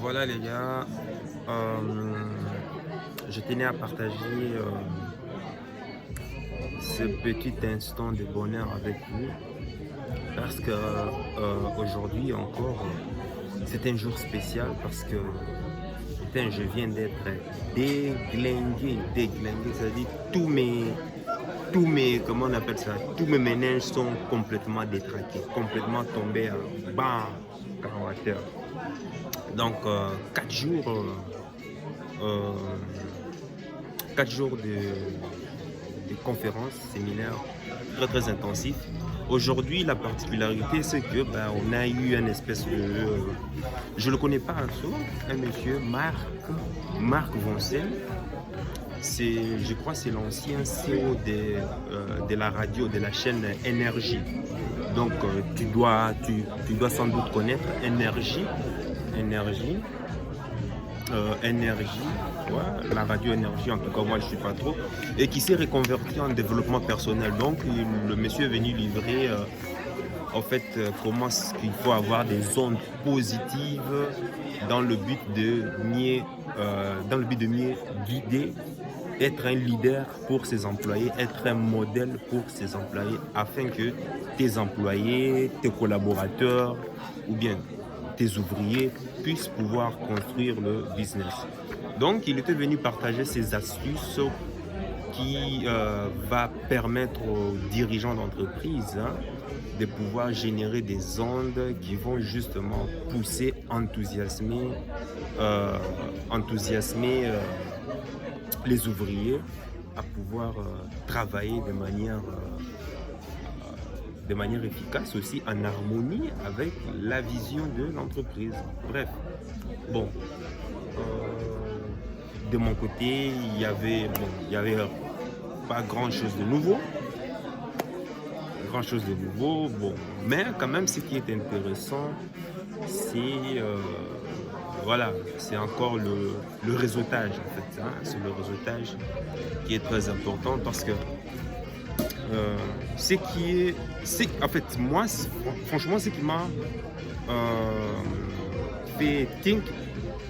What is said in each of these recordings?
Voilà les gars, je tenais à partager ce petit instant de bonheur avec vous parce que aujourd'hui encore c'est un jour spécial parce que putain, je viens d'être déglingué, c'est-à-dire comment on appelle ça, tous mes méninges sont complètement détraqués, complètement tombés à bam, karawater. Donc euh, 4 jours de conférences, séminaires très intensifs. Aujourd'hui, la particularité, c'est que on a eu une espèce de, je le connais pas, un monsieur Marc Voncel. Je crois, c'est l'ancien CEO de la radio, de la chaîne Énergie. Donc, tu dois sans doute connaître Énergie. Énergie, ouais, la radio énergie, en tout cas moi je suis pas trop, et qui s'est reconverti en développement personnel. Donc le monsieur est venu livrer comment il faut avoir des ondes positives dans le but de mieux guider, être un leader pour ses employés, être un modèle pour ses employés, afin que tes employés, tes collaborateurs ou bien tes ouvriers puissent pouvoir construire le business. Donc, il était venu partager ses astuces qui va permettre aux dirigeants d'entreprise de pouvoir générer des ondes qui vont justement pousser, enthousiasmer les ouvriers à pouvoir travailler de manière efficace aussi, en harmonie avec la vision de l'entreprise. Bref, bon, de mon côté, il y avait pas grand chose de nouveau, bon, mais quand même ce qui est intéressant, c'est voilà, c'est encore le réseautage en fait, hein. C'est le réseautage qui est très important parce que en fait, moi, franchement, ce qui m'a fait think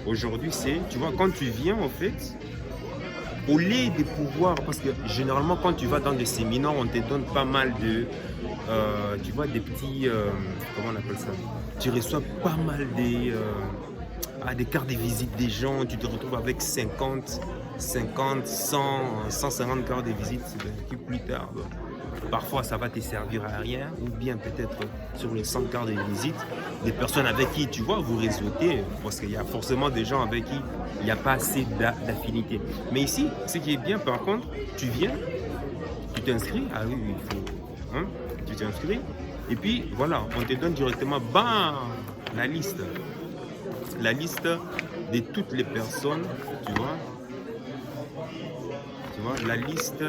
aujourd'hui, c'est, tu vois, quand tu viens, en fait, au lieu de pouvoir, parce que généralement, quand tu vas dans des séminaires, on te donne pas mal de, tu vois, des petits, comment on appelle ça? Tu reçois pas mal des cartes de visite des gens, tu te retrouves avec 50, 100, 150 cartes de visite, qui plus tard. Parfois, ça va te servir à rien, ou bien peut-être sur les 100 cartes de visite, des personnes avec qui, tu vois, vous réseautez, parce qu'il y a forcément des gens avec qui il n'y a pas assez d'affinité. Mais ici, ce qui est bien, par contre, tu viens, tu t'inscris, ah oui, il faut, hein, tu t'inscris, et puis voilà, on te donne directement, bam, la liste de toutes les personnes, tu vois, la liste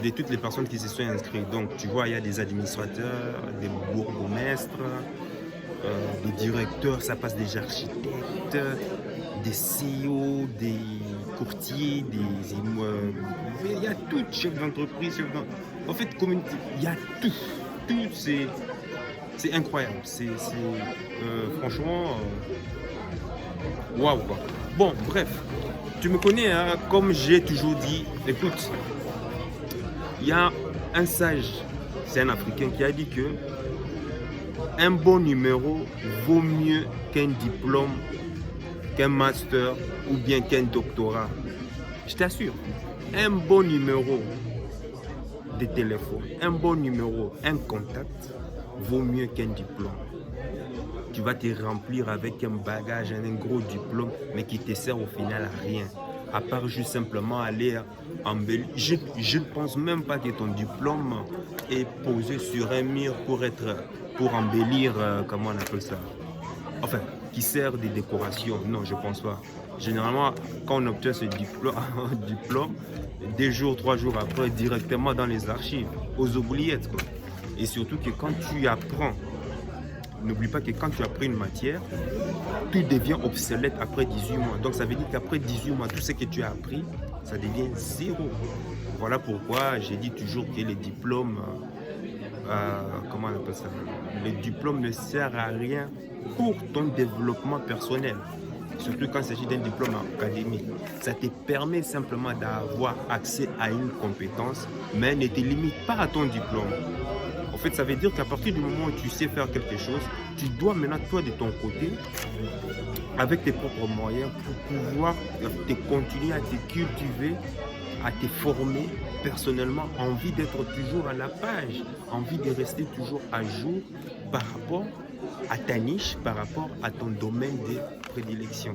de toutes les personnes qui se sont inscrites. Donc, tu vois, il y a des administrateurs, des bourgmestres, des directeurs, ça passe des architectes, des CEO, des courtiers, des immeubles. Il y a tout, chef d'entreprise, en fait, communauté, il y a tout. Tout, c'est incroyable. Franchement, waouh, quoi. Bon, bref, tu me connais, hein, comme j'ai toujours dit, écoute, il y a un sage, c'est un Africain qui a dit que un bon numéro vaut mieux qu'un diplôme, qu'un master ou bien qu'un doctorat. Je t'assure, un bon numéro de téléphone, un bon numéro, un contact vaut mieux qu'un diplôme. Tu vas te remplir avec un bagage, un gros diplôme, mais qui te sert au final à rien. À part juste simplement aller embellir. Je ne pense même pas que ton diplôme est posé sur un mur pour embellir, comment on appelle ça? Enfin, qui sert de décoration. Non, je pense pas. Généralement, quand on obtient ce diplôme, 2 jours, 3 jours après, directement dans les archives, aux oubliettes, quoi. Et surtout que quand tu apprends, n'oublie pas que quand tu as pris une matière, tout devient obsolète après 18 mois. Donc ça veut dire qu'après 18 mois, tout ce que tu as appris, ça devient zéro. Voilà pourquoi j'ai dit toujours que les diplômes, comment on appelle ça? Les diplômes ne servent à rien pour ton développement personnel. surtout quand il s'agit d'un diplôme académique. Ça te permet simplement d'avoir accès à une compétence, mais ne te limite pas à ton diplôme. En fait, ça veut dire qu'à partir du moment où tu sais faire quelque chose, tu dois maintenant, toi, de ton côté, avec tes propres moyens, pour pouvoir te continuer à te cultiver, à te former personnellement, envie d'être toujours à la page, envie de rester toujours à jour par rapport à ta niche, par rapport à ton domaine de prédilection.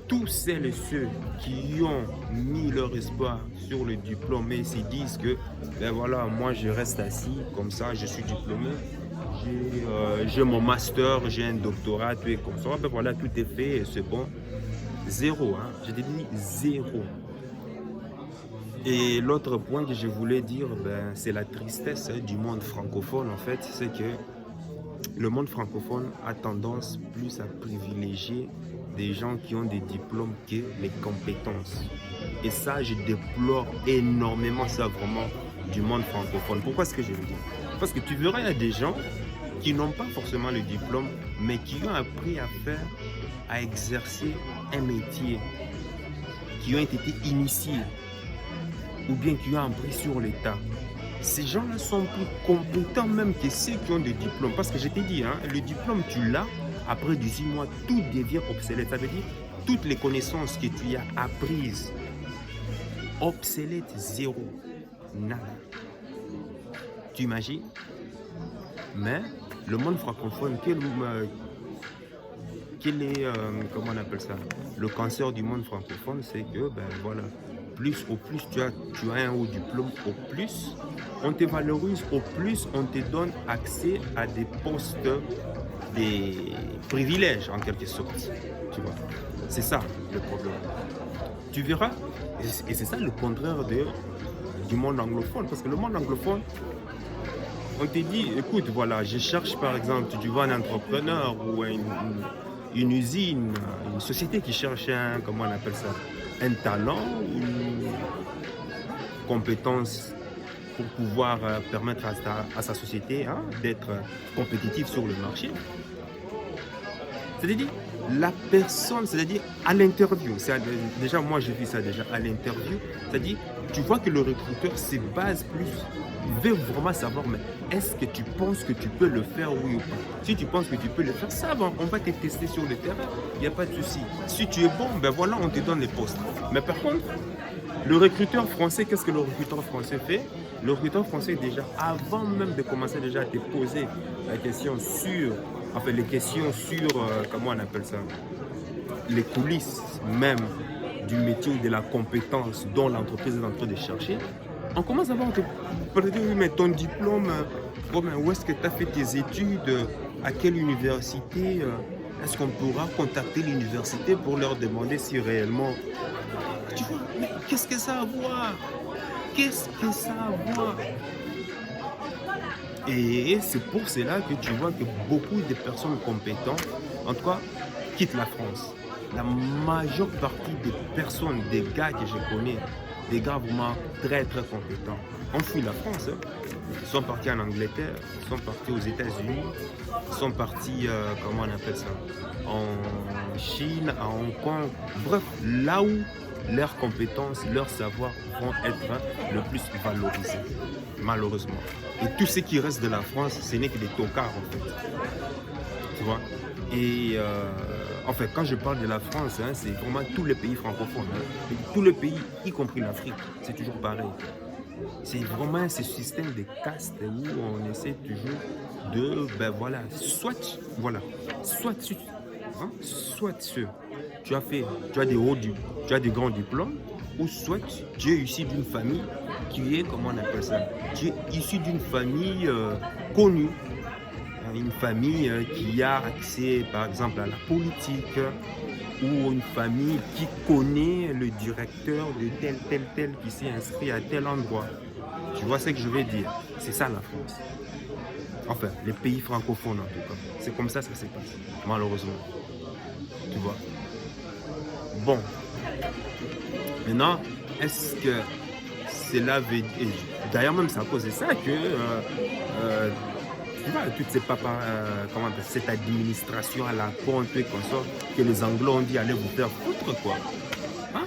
Tous celles et ceux qui ont mis leur espoir sur le diplôme et se disent que, ben voilà, moi je reste assis, comme ça, je suis diplômé, j'ai mon master, j'ai un doctorat, tout est comme ça, ben voilà, tout est fait, c'est bon. Zéro, hein, je te dis zéro. Et l'autre point que je voulais dire, ben, c'est la tristesse du monde francophone, en fait, c'est que le monde francophone a tendance plus à privilégier des gens qui ont des diplômes que les compétences. Et ça, je déplore énormément ça vraiment du monde francophone. Pourquoi est-ce que je le dis? Parce que tu verras, il y a des gens qui n'ont pas forcément le diplôme, mais qui ont appris à faire, à exercer un métier, qui ont été initiés, ou bien qui ont appris sur l'État. Ces gens-là sont plus compétents même que ceux qui ont des diplômes. Parce que je t'ai dit, hein, le diplôme, tu l'as, après 18 mois, tout devient obsolète. Ça veut dire toutes les connaissances que tu as apprises, obsolète, zéro, nada. Tu imagines? Mais le monde francophone, quel est, comment on appelle ça, le cancer du monde francophone, c'est que, ben voilà, au plus tu as un haut diplôme, au plus on te valorise, au plus on te donne accès à des postes, des privilèges en quelque sorte. Tu vois, c'est ça le problème. Tu verras, et c'est ça le contraire du monde anglophone, parce que le monde anglophone, on te dit, écoute, voilà, je cherche par exemple, tu vois un entrepreneur ou une usine, une société qui cherche comment on appelle ça, un talent, une compétence pour pouvoir permettre à sa société d'être compétitive sur le marché. C'est-à-dire, la personne, c'est-à-dire à l'interview, déjà moi j'ai vu ça déjà à l'interview, c'est-à-dire tu vois que le recruteur se base plus, il veut vraiment savoir, mais est-ce que tu penses que tu peux le faire, oui ou pas? Si tu penses que tu peux le faire, ça va, on va te tester sur le terrain, il n'y a pas de souci. Si tu es bon, ben voilà, on te donne les postes. Mais par contre, le recruteur français, qu'est-ce que le recruteur français fait? Le recruteur français, déjà, avant même de commencer déjà à te poser la question sur, enfin les questions sur, comment on appelle ça, les coulisses même du métier ou de la compétence dont l'entreprise est en train de chercher, on commence à voir, mais ton diplôme, où est-ce que tu as fait tes études, à quelle université, est-ce qu'on pourra contacter l'université pour leur demander si réellement... Tu vois, mais qu'est-ce que ça a à voir? Qu'est-ce que ça a à voir? Et c'est pour cela que tu vois que beaucoup de personnes compétentes, en tout cas, quittent la France. La majeure partie des personnes, des gars que je connais, des gars vraiment très très compétents, ont fui la France. Ils sont partis en Angleterre, ils sont partis aux États-Unis, ils sont partis, comment on appelle ça, en Chine, à Hong Kong. Bref, là où leurs compétences, leurs savoirs vont être le plus valorisés, malheureusement. Et tout ce qui reste de la France, ce n'est que des tocards, en fait. Tu vois? Et en fait, quand je parle de la France, c'est vraiment tous les pays francophones. Tous les pays, y compris l'Afrique, c'est toujours pareil. C'est vraiment ce système de caste où on essaie toujours de, ben voilà, soit tu as des grands diplômes, ou soit tu es issu d'une famille qui est, comment on appelle ça, tu es issu d'une famille connue, une famille qui a accès par exemple à la politique, ou une famille qui connaît le directeur de tel qui s'est inscrit à tel endroit. Tu vois ce que je veux dire? C'est ça la France. Enfin, les pays francophones en tout cas. C'est comme ça que ça se passe, malheureusement. Tu vois? Bon. Maintenant, est-ce que cela veut dire... D'ailleurs, même c'est à cause de ça que tu vois, toutes ces papas, comment on appelle, cette administration à la con, et comme ça, que les Anglais ont dit allez vous faire foutre, quoi. Hein?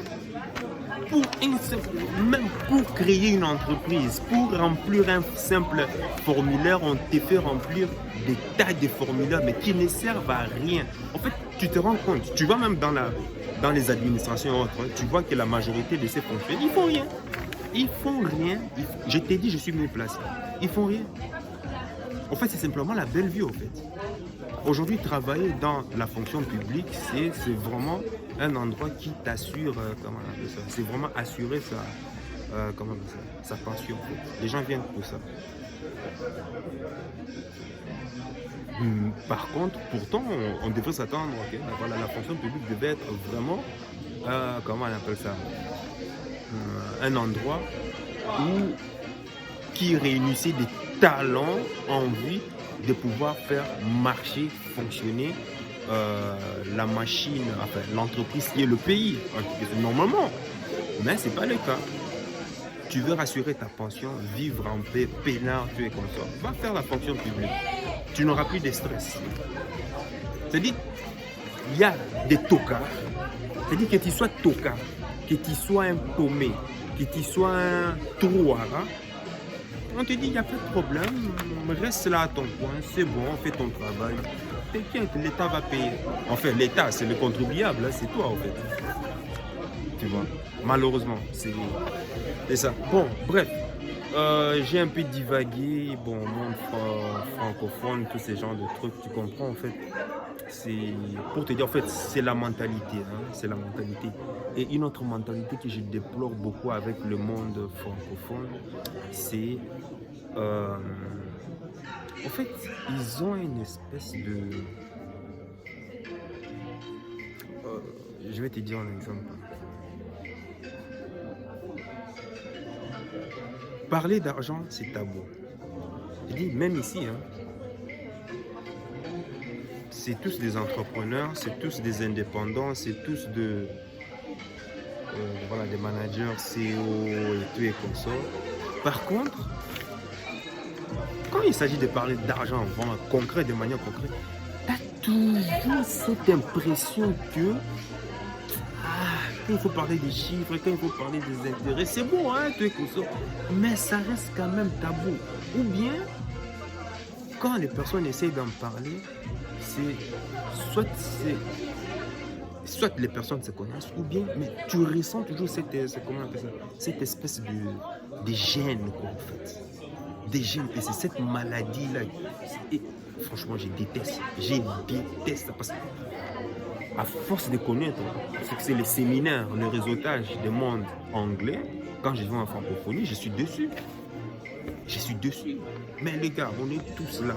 Même pour créer une entreprise, pour remplir un simple formulaire, on te fait remplir des tas de formulaires, mais qui ne servent à rien. En fait, tu te rends compte, tu vois même dans les administrations et autres, hein, tu vois que la majorité de ces fonctionnaires, ils font rien. Ils font rien. Je t'ai dit, je suis mieux placé. Ils font rien. En fait, c'est simplement la belle vie, en fait. Aujourd'hui, travailler dans la fonction publique, c'est vraiment un endroit qui t'assure, comment on appelle ça, c'est vraiment assurer comment on appelle ça, sa pension, en fait. Les gens viennent pour ça. Par contre, pourtant, on devrait s'attendre, okay, voilà, la fonction publique devait être vraiment, comment on appelle ça, un endroit qui réunissait des talents en vie de pouvoir faire marcher, fonctionner la machine, enfin l'entreprise qui est le pays, normalement. Mais ce n'est pas le cas. Tu veux rassurer ta pension, vivre en paix, peinard, tu es comme ça. Va faire la fonction publique. Tu n'auras plus de stress. C'est-à-dire, il y a des tocards. C'est-à-dire que tu sois tocard, que tu sois un paumé, que tu sois un trouara. On te dit, il n'y a pas de problème, reste là à ton coin, c'est bon, fais ton travail. T'inquiète, l'État va payer. Enfin, l'État, c'est le contribuable, c'est toi en fait. Tu vois, malheureusement, c'est ça. Bon, bref, j'ai un peu divagué, bon, monde francophone, tous ces genres de trucs, tu comprends en fait. C'est pour te dire, en fait, c'est la mentalité, hein, c'est la mentalité. Et une autre mentalité que je déplore beaucoup avec le monde francophone, c'est en fait, ils ont une espèce de... je vais te dire un exemple. Parler d'argent, c'est tabou. Je dis, même ici, hein, c'est tous des entrepreneurs, c'est tous des indépendants, c'est tous voilà, des managers, CEO et tout et comme ça. Par contre, quand il s'agit de parler d'argent vraiment concret, de manière concrète, tu as toujours cette impression que quand il faut parler des chiffres, quand il faut parler des intérêts, c'est bon, hein, tout est comme ça, mais ça reste quand même tabou. Ou bien, quand les personnes essayent d'en parler, soit les personnes se connaissent, ou bien, mais tu ressens toujours cette espèce de gêne, quoi, en fait. Des gènes, et c'est cette maladie-là. Et franchement, je déteste ça, parce qu'à force de connaître, c'est les séminaires, le réseautage des mondes anglais, quand je vais en francophonie, je suis dessus. Mais les gars, on est tous là.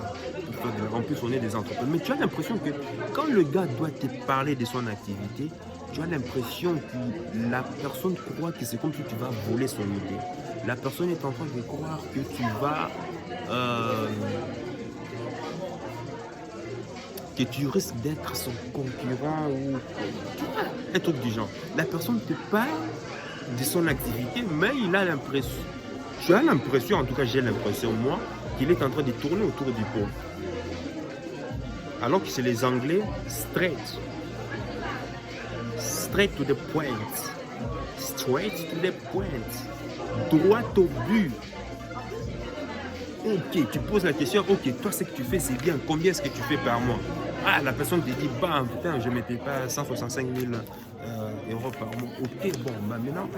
En plus, on est des entrepreneurs. Mais tu as l'impression que quand le gars doit te parler de son activité, tu as l'impression que la personne croit que c'est comme si tu vas voler son idée. La personne est en train de croire que tu vas... que tu risques d'être son concurrent ou... un truc du genre. La personne te parle de son activité, mais il a l'impression... Tu as l'impression, en tout cas j'ai l'impression, moi, qu'il est en train de tourner autour du pot. Alors que c'est les Anglais, straight to the point. Straight to the point. Droit au but. Ok, tu poses la question, ok, toi ce que tu fais c'est bien, combien est-ce que tu fais par mois? Ah, la personne te dit, bah putain, je ne mettais pas 165 000 euros par mois. Ok, bon, bah maintenant,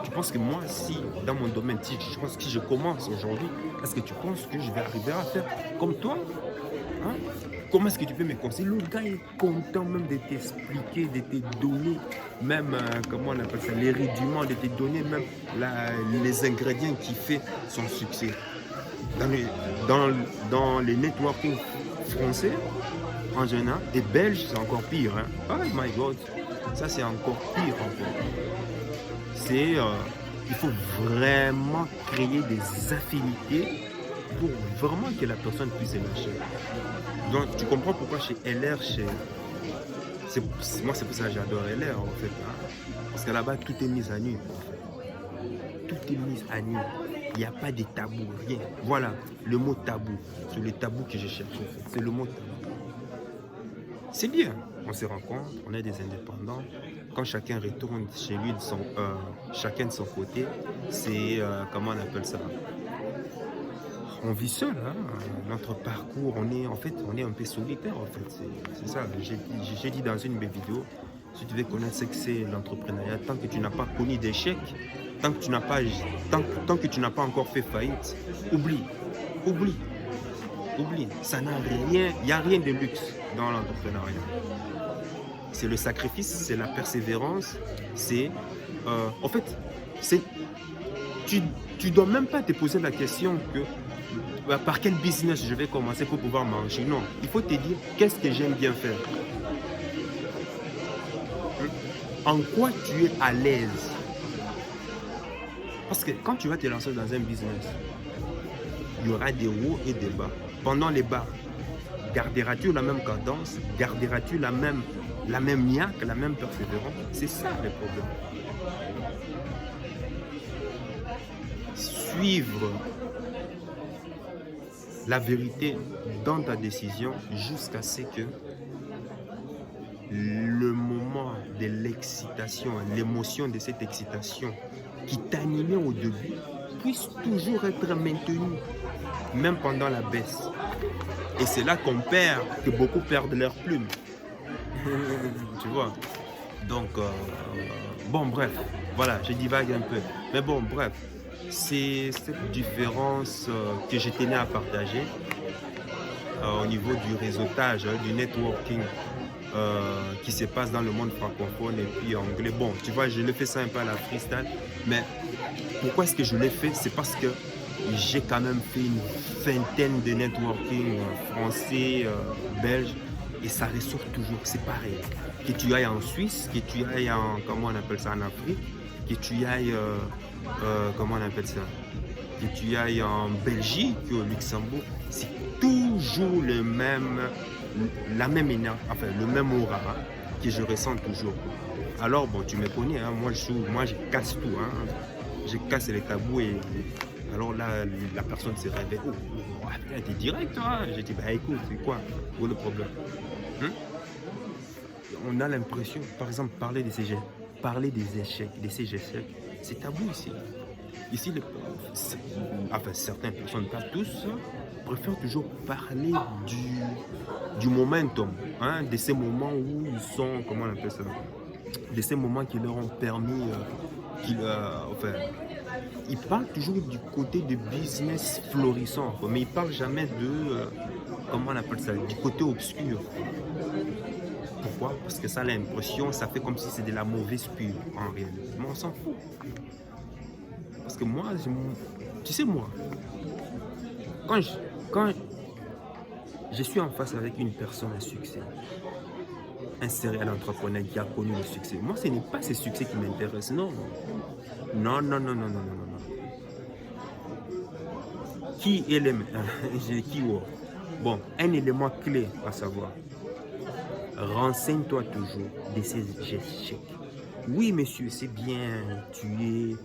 tu penses que moi, si dans mon domaine, je pense que si je commence aujourd'hui, est-ce que tu penses que je vais arriver à faire comme toi, hein? Comment est-ce que tu peux me conseiller? Le gars est content même de t'expliquer, de te donner même, comment on appelle ça, les rudiments, de te donner même les ingrédients qui font son succès. Dans les networking français, en général, et belges, c'est encore pire. Hein? Oh my God, ça c'est encore pire en fait. Il faut vraiment créer des affinités pour vraiment que la personne puisse lâcher. Donc tu comprends pourquoi chez LR, moi c'est pour ça que j'adore LR en fait. Hein? Parce que là-bas tout est mis à nu. En fait. Tout est mis à nu. Il n'y a pas de tabou, rien. Voilà, le mot tabou. C'est le tabou que je cherche. C'est le mot tabou. C'est bien. On se rencontre, on est des indépendants. Quand chacun retourne chez lui, chacun de son côté, c'est, comment on appelle ça? On vit seul, hein? Notre parcours, on est un peu solitaire en fait. C'est ça, j'ai dit dans une de mes vidéos, si tu veux connaître ce que c'est l'entrepreneuriat, tant que tu n'as pas connu d'échec, tant que tu n'as pas encore fait faillite, oublie. Ça n'a rien, il n'y a rien de luxe dans l'entrepreneuriat. C'est le sacrifice, c'est la persévérance, c'est, en fait, c'est, tu dois même pas te poser la question que par quel business je vais commencer pour pouvoir manger. Non, il faut te dire qu'est-ce que j'aime bien faire. En quoi tu es à l'aise. Parce que quand tu vas te lancer dans un business, il y aura des hauts et des bas. Pendant les bas, garderas-tu la même cadence? Garderas-tu la même niaque, la même persévérance? C'est ça le problème. Suivre la vérité dans ta décision jusqu'à ce que le moment de l'excitation, l'émotion de cette excitation qui t'animait au début puisse toujours être maintenue, même pendant la baisse. Et c'est là qu'on perd, que beaucoup perdent leur plume. Tu vois? Donc, bon, bref, voilà, je divague un peu. Mais bon, bref, c'est cette différence que je tenais à partager au niveau du réseautage, du networking qui se passe dans le monde francophone et puis anglais. Bon, tu vois, je le fais ça un peu à la freestyle, mais pourquoi est-ce que je l'ai fait? C'est parce que j'ai quand même fait une vingtaine de networking français, belge, et ça ressort toujours, c'est pareil. Que tu ailles en Suisse, que tu ailles en, comment on appelle ça, en Afrique, que tu ailles, comment on appelle ça, que tu ailles en Belgique, au Luxembourg, c'est toujours le même, la même énergie, enfin le même aura que je ressens toujours. Alors bon, tu me connais, hein, moi je casse tout, hein, je casse les tabous et alors là la personne se réveille. Oh, t'es direct, hein. J'ai dit bah écoute, c'est quoi le problème? On a l'impression, par exemple, parler des échecs, c'est tabou ici. Ici, enfin, certaines personnes, pas tous, préfèrent toujours parler du momentum, hein, de ces moments où ils sont, comment on appelle ça, de ces moments qui leur ont permis, enfin, ils parlent toujours du côté du business florissant, mais ils ne parlent jamais de, comment on appelle ça, du côté obscur. Pourquoi? Parce que ça a l'impression, ça fait comme si c'était de la mauvaise pub en réalité. Mais on s'en fout. Parce que moi, tu sais moi, quand je suis en face avec une personne à succès, un serial entrepreneur qui a connu le succès, moi ce n'est pas ce succès qui m'intéresse, non. Non. Qui est le... Bon, un élément clé à savoir. Renseigne-toi toujours de ces échecs. Oui, monsieur, c'est bien, tu es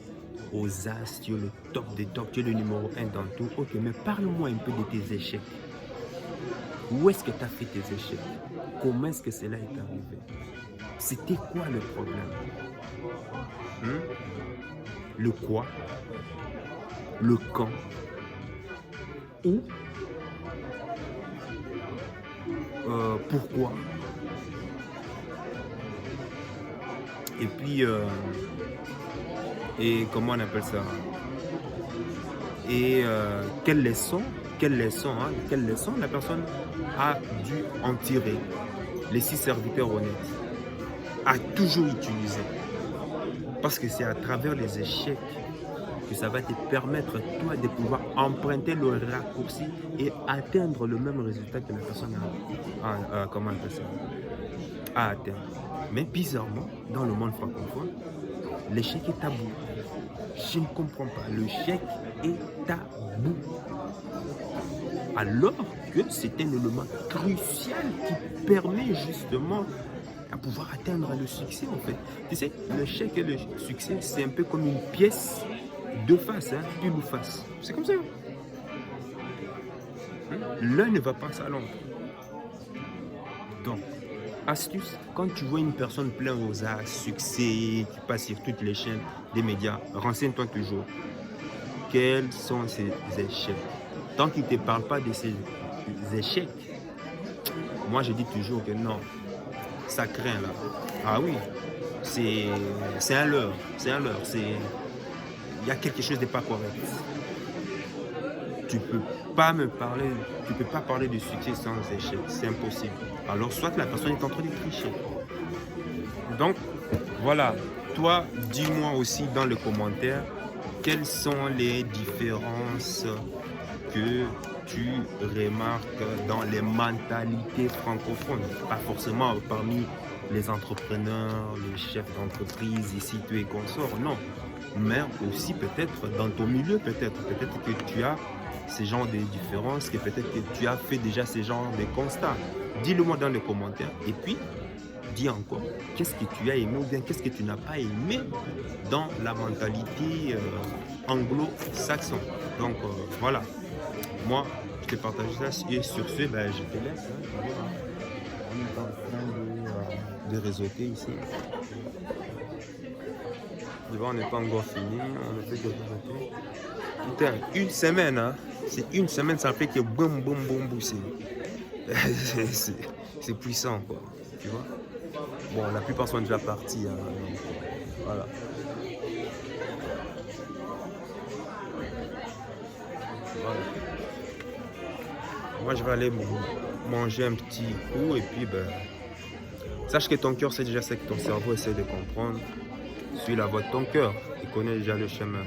aux as, tu es le top des tops, tu es le numéro 1 dans tout. Ok, mais parle-moi un peu de tes échecs. Où est-ce que tu as fait tes échecs? Comment est-ce que cela est arrivé? C'était quoi le problème? Le quoi? Le quand? Où? Pourquoi? Et puis, et comment on appelle ça? Et quelle leçon la personne a dû en tirer? Les 6 serviteurs honnêtes a toujours utilisé. Parce que c'est à travers les échecs que ça va te permettre, toi, de pouvoir emprunter le raccourci et atteindre le même résultat que la personne comment on appelle ça? A atteint. Mais bizarrement, dans le monde francophone, l'échec est tabou. Je ne comprends pas. L'échec est tabou. Alors que c'est un élément crucial qui permet justement à pouvoir atteindre le succès en fait. Tu sais, l'échec et le succès, c'est un peu comme une pièce deux faces, hein, pile ou face. C'est comme ça. L'un ne va pas sans l'autre. Donc, astuce, quand tu vois une personne pleine aux arts, succès, qui passe sur toutes les chaînes des médias, renseigne-toi toujours. Quels sont ses échecs? Tant qu'il ne te parle pas de ses échecs, moi je dis toujours que non, ça craint là. Ah oui, c'est un leurre, il y a quelque chose de pas correct. Tu peux pas parler de succès sans échec, c'est impossible. Alors soit la personne est en train de tricher. Donc voilà, toi dis-moi aussi dans le commentaire quelles sont les différences que tu remarques dans les mentalités francophones, pas forcément parmi les entrepreneurs, les chefs d'entreprise ici, tu es consort, non, mais aussi peut-être dans ton milieu, peut-être que tu as ces genres de différences, que peut-être que tu as fait déjà ces genres de constats. Dis-le-moi dans les commentaires et puis dis encore qu'est-ce que tu as aimé ou bien qu'est-ce que tu n'as pas aimé dans la mentalité anglo-saxon. Donc voilà, moi je te partage ça et sur ce, ben, je te laisse. On est en train de réseauter ici. On n'est pas encore fini, on a fait de réseauter. Putain, une semaine, hein. C'est une semaine, ça fait que boum boum boum boum, c'est puissant quoi, tu vois. Bon, la plupart sont déjà partis, hein, donc, voilà. Voilà. Moi je vais aller manger un petit coup et puis ben, sache que ton cœur sait déjà ce que ton cerveau essaie de comprendre. Suis la voie de ton cœur et connais déjà le chemin.